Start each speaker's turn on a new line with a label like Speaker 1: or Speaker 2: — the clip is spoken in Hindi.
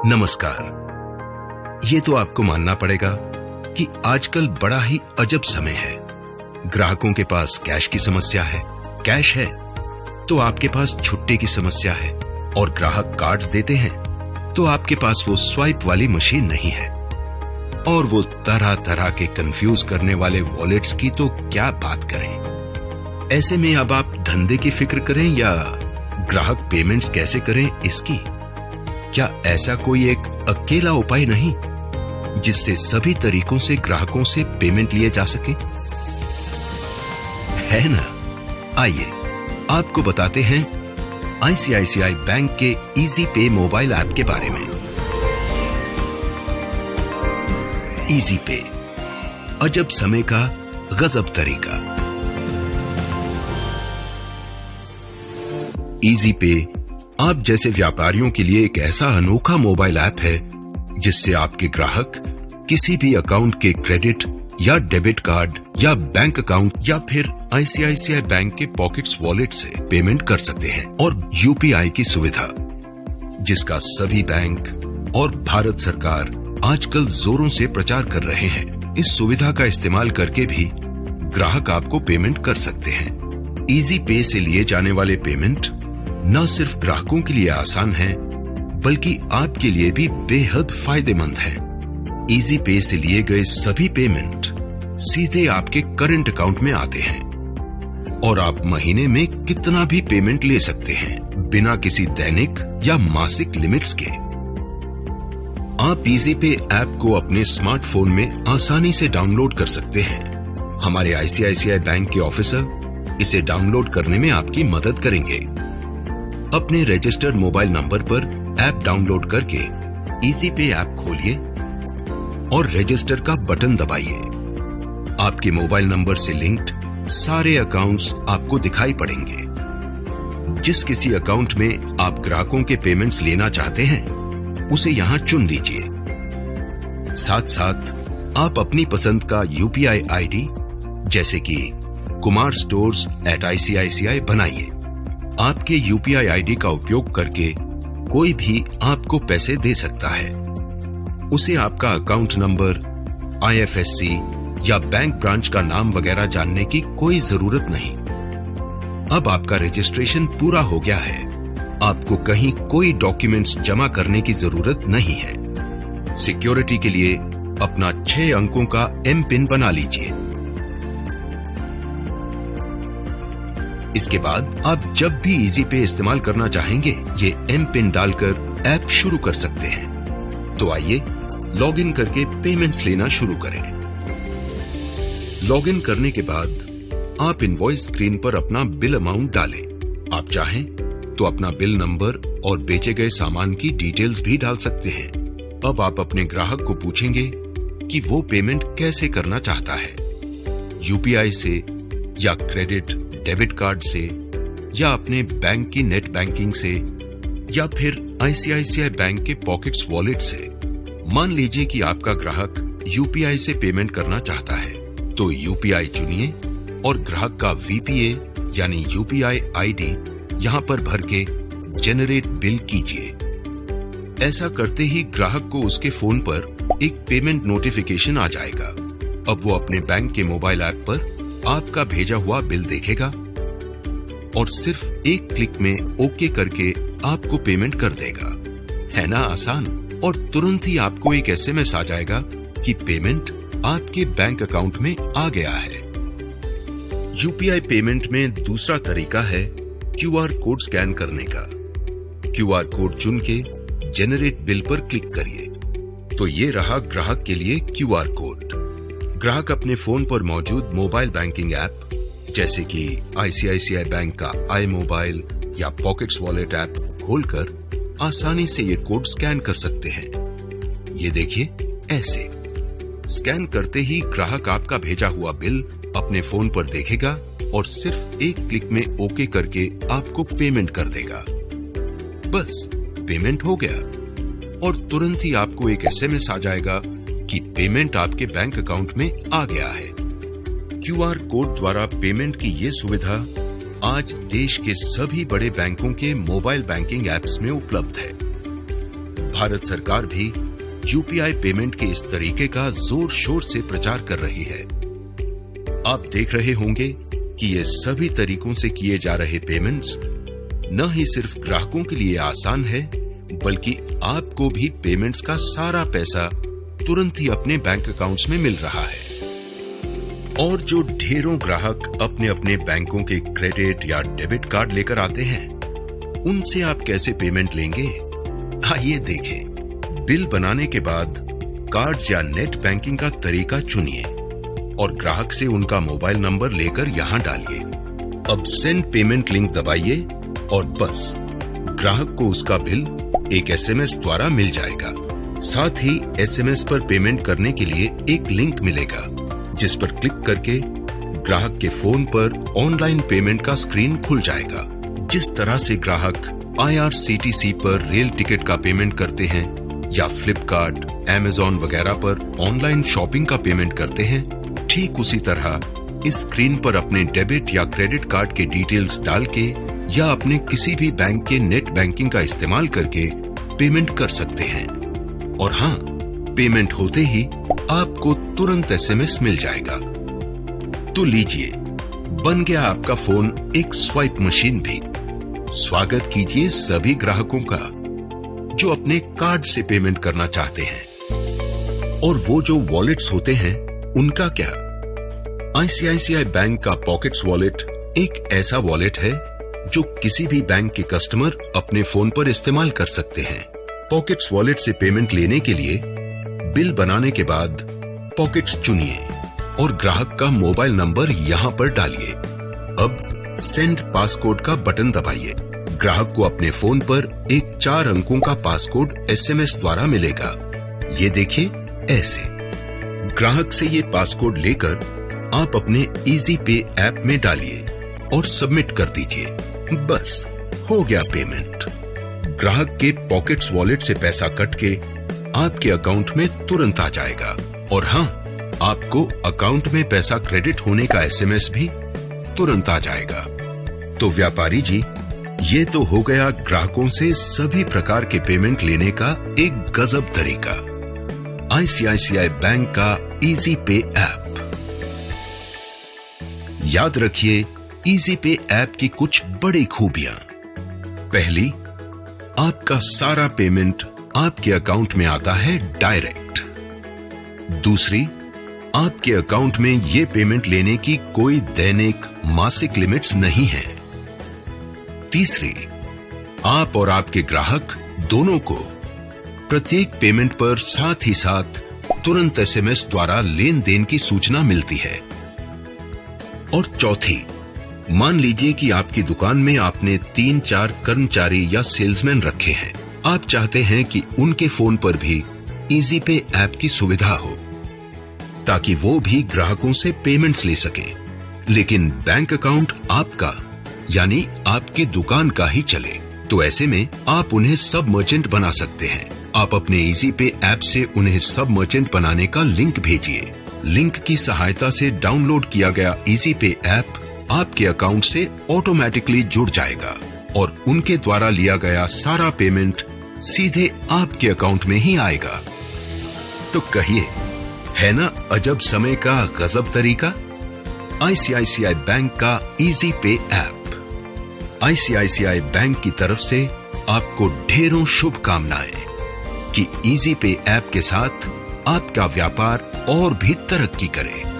Speaker 1: नमस्कार। ये तो आपको मानना पड़ेगा कि आजकल बड़ा ही अजब समय है। ग्राहकों के पास कैश की समस्या है, कैश है तो आपके पास छुट्टे की समस्या है, और ग्राहक कार्ड्स देते हैं तो आपके पास वो स्वाइप वाली मशीन नहीं है, और वो तरह तरह के कंफ्यूज करने वाले वॉलेट्स की तो क्या बात करें। ऐसे में अब आप धंधे की फिक्र करें या ग्राहक पेमेंट्स कैसे करें इसकी, क्या ऐसा कोई एक अकेला उपाय नहीं जिससे सभी तरीकों से ग्राहकों से पेमेंट लिए जा सके? है ना? आइए आपको बताते हैं आईसीआईसीआई बैंक के इजी पे मोबाइल ऐप के बारे में। इजी पे, अजब समय का गजब तरीका। इजी पे आप जैसे व्यापारियों के लिए एक ऐसा अनोखा मोबाइल ऐप है जिससे आपके ग्राहक किसी भी अकाउंट के क्रेडिट या डेबिट कार्ड या बैंक अकाउंट या फिर आईसीआईसीआई बैंक के पॉकेट्स वॉलेट से पेमेंट कर सकते हैं। और यूपीआई की सुविधा, जिसका सभी बैंक और भारत सरकार आजकल जोरों से प्रचार कर रहे हैं, इस सुविधा का इस्तेमाल करके भी ग्राहक आपको पेमेंट कर सकते हैं। इजी पे से लिए जाने वाले पेमेंट न सिर्फ ग्राहकों के लिए आसान है बल्कि आपके लिए भी बेहद फायदेमंद है। इजी पे से लिए गए सभी पेमेंट सीधे आपके करंट अकाउंट में आते हैं और आप महीने में कितना भी पेमेंट ले सकते हैं बिना किसी दैनिक या मासिक लिमिट्स के। आप इजी पे ऐप को अपने स्मार्टफोन में आसानी से डाउनलोड कर सकते हैं। हमारे आईसीआईसीआई बैंक के ऑफिसर इसे डाउनलोड करने में आपकी मदद करेंगे। अपने रजिस्टर्ड मोबाइल नंबर पर ऐप डाउनलोड करके इजी पे ऐप खोलिए और रजिस्टर का बटन दबाइए। आपके मोबाइल नंबर से लिंक्ड सारे अकाउंट्स आपको दिखाई पड़ेंगे। जिस किसी अकाउंट में आप ग्राहकों के पेमेंट्स लेना चाहते हैं उसे यहां चुन लीजिए। साथ साथ आप अपनी पसंद का यूपीआई आईडी जैसे कि kumarstores@icici बनाइए। आपके यूपीआई आईडी का उपयोग करके कोई भी आपको पैसे दे सकता है। उसे आपका अकाउंट नंबर, आईएफएससी या बैंक ब्रांच का नाम वगैरह जानने की कोई जरूरत नहीं। अब आपका रजिस्ट्रेशन पूरा हो गया है। आपको कहीं कोई डॉक्यूमेंट्स जमा करने की जरूरत नहीं है। सिक्योरिटी के लिए अपना 6 अंकों का एम पिन बना लीजिए। इसके बाद आप जब भी इजी पे इस्तेमाल करना चाहेंगे ये एम पिन डालकर ऐप शुरू कर सकते हैं। तो आइए लॉगिन करके पेमेंट्स लेना शुरू करें। लॉगिन करने के बाद आप इनवॉइस स्क्रीन पर अपना बिल अमाउंट डालें। आप चाहें तो अपना बिल नंबर और बेचे गए सामान की डिटेल्स भी डाल सकते हैं। अब आप अपने ग्राहक को पूछेंगे कि वो पेमेंट कैसे करना चाहता है, यूपीआई से या क्रेडिट डेबिट कार्ड से या अपने बैंक की नेट बैंकिंग से या फिर आईसीआईसीआई बैंक के पॉकेट्स वॉलेट से। मान लीजिए कि आपका ग्राहक यूपीआई से पेमेंट करना चाहता है तो यूपीआई चुनिए और ग्राहक का वीपीए यानी यूपीआई आईडी यहां पर भर के जेनरेट बिल कीजिए। ऐसा करते ही ग्राहक को उसके फोन पर एक पेमेंट नोटिफिकेशन आ जाएगा। अब वो अपने बैंक के मोबाइल ऐप पर आपका भेजा हुआ बिल देखेगा और सिर्फ एक क्लिक में ओके करके आपको पेमेंट कर देगा। है ना आसान? और तुरंत ही आपको एक एसएमएस आ जाएगा कि पेमेंट आपके बैंक अकाउंट में आ गया है। यूपीआई पेमेंट में दूसरा तरीका है क्यूआर कोड स्कैन करने का। क्यूआर कोड चुन के जेनरेट बिल पर क्लिक करिए तो ये रहा ग्राहक के लिए क्यूआर कोड। ग्राहक अपने फोन पर मौजूद मोबाइल बैंकिंग ऐप जैसे कि आईसीआईसीआई बैंक का आई मोबाइल या पॉकेट्स वॉलेट ऐप खोलकर आसानी से ये कोड स्कैन कर सकते हैं। ये देखिए, ऐसे स्कैन करते ही ग्राहक आपका भेजा हुआ बिल अपने फोन पर देखेगा और सिर्फ एक क्लिक में ओके करके आपको पेमेंट कर देगा। बस पेमेंट हो गया और तुरंत ही आपको एक एसएमएस आ जाएगा कि पेमेंट आपके बैंक अकाउंट में आ गया है। क्यूआर कोड द्वारा पेमेंट की ये सुविधा आज देश के सभी बड़े बैंकों के मोबाइल बैंकिंग ऐप्स में उपलब्ध है। भारत सरकार भी यूपीआई पेमेंट के इस तरीके का जोर शोर से प्रचार कर रही है। आप देख रहे होंगे कि ये सभी तरीकों से किए जा रहे पेमेंट्स न ही सिर्फ ग्राहकों के लिए आसान है, बल्कि आपको भी पेमेंट्स का सारा पैसा तुरंत ही अपने बैंक अकाउंट्स में मिल रहा है। और जो ढेरों ग्राहक अपने अपने बैंकों के क्रेडिट या डेबिट कार्ड लेकर आते हैं, उनसे आप कैसे पेमेंट लेंगे? आइए देखें। बिल बनाने के बाद कार्ड्स या नेट बैंकिंग का तरीका चुनिए और ग्राहक से उनका मोबाइल नंबर लेकर यहां डालिए। अब सेंड पेमेंट लिंक दबाइए और बस ग्राहक को उसका बिल एक एसएमएस द्वारा मिल जाएगा। साथ ही एसएमएस पर पेमेंट करने के लिए एक लिंक मिलेगा, जिस पर क्लिक करके ग्राहक के फोन पर ऑनलाइन पेमेंट का स्क्रीन खुल जाएगा। जिस तरह से ग्राहक IRCTC पर रेल टिकट का पेमेंट करते हैं या फ्लिपकार्ट, Amazon वगैरह पर ऑनलाइन शॉपिंग का पेमेंट करते हैं, ठीक उसी तरह इस स्क्रीन पर अपने डेबिट या क्रेडिट कार्ड के डिटेल्स डाल के या अपने किसी भी बैंक के नेट बैंकिंग का इस्तेमाल करके पेमेंट कर सकते हैं। और हाँ, पेमेंट होते ही आपको तुरंत एसएमएस मिल जाएगा। तो लीजिए, बन गया आपका फोन एक स्वाइप मशीन भी। स्वागत कीजिए सभी ग्राहकों का जो अपने कार्ड से पेमेंट करना चाहते हैं। और वो जो वॉलेट्स होते हैं, उनका क्या? ICICI बैंक का पॉकेट्स वॉलेट एक ऐसा वॉलेट है जो किसी भी बैंक के कस्टमर अपने फोन पर इस्तेमाल कर सकते हैं। पॉकेट्स वॉलेट से पेमेंट लेने के लिए बिल बनाने के बाद पॉकेट्स चुनिए और ग्राहक का मोबाइल नंबर यहां पर डालिए। अब सेंड पासकोड का बटन दबाइए। ग्राहक को अपने फोन पर एक 4 अंकों का पासकोड एसएमएस द्वारा मिलेगा। ये देखिए, ऐसे। ग्राहक से ये पासकोड लेकर आप अपने इजी पे ऐप में डालिए और सबमिट कर दीजिए। बस हो गया पेमेंट। ग्राहक के पॉकेट्स वॉलेट से पैसा कट के आपके अकाउंट में तुरंत आ जाएगा। और हाँ, आपको अकाउंट में पैसा क्रेडिट होने का एसएमएस भी तुरंत आ जाएगा। तो व्यापारी जी, ये तो हो गया ग्राहकों से सभी प्रकार के पेमेंट लेने का एक गजब तरीका। ICICI बैंक का इजी पे ऐप। याद रखिए इजी पे ऐप की कुछ बड़ी खूबियां। पहली, आपका सारा पेमेंट आपके अकाउंट में आता है डायरेक्ट। दूसरी, आपके अकाउंट में ये पेमेंट लेने की कोई दैनिक मासिक लिमिट्स नहीं है। तीसरी, आप और आपके ग्राहक दोनों को प्रत्येक पेमेंट पर साथ ही साथ तुरंत एसएमएस द्वारा लेन देन की सूचना मिलती है। और चौथी, मान लीजिए कि आपकी दुकान में आपने 3-4 कर्मचारी या सेल्समैन रखे हैं। आप चाहते हैं कि उनके फोन पर भी इजी पे ऐप की सुविधा हो ताकि वो भी ग्राहकों से पेमेंट्स ले सकें, लेकिन बैंक अकाउंट आपका यानी आपकी दुकान का ही चले। तो ऐसे में आप उन्हें सब मर्चेंट बना सकते हैं। आप अपने इजी पे ऐप से उन्हें सब मर्चेंट बनाने का लिंक भेजिए। लिंक की सहायता से डाउनलोड किया गया इजी पे ऐप आपके अकाउंट से ऑटोमेटिकली जुड़ जाएगा और उनके द्वारा लिया गया सारा पेमेंट सीधे आपके अकाउंट में ही आएगा। तो कहिए, है ना अजब समय का गजब तरीका? ICICI बैंक का इजी पे ऐप। ICICI बैंक की तरफ से आपको ढेरों शुभकामनाएं कि इजी पे ऐप के साथ आपका व्यापार और भी तरक्की करे।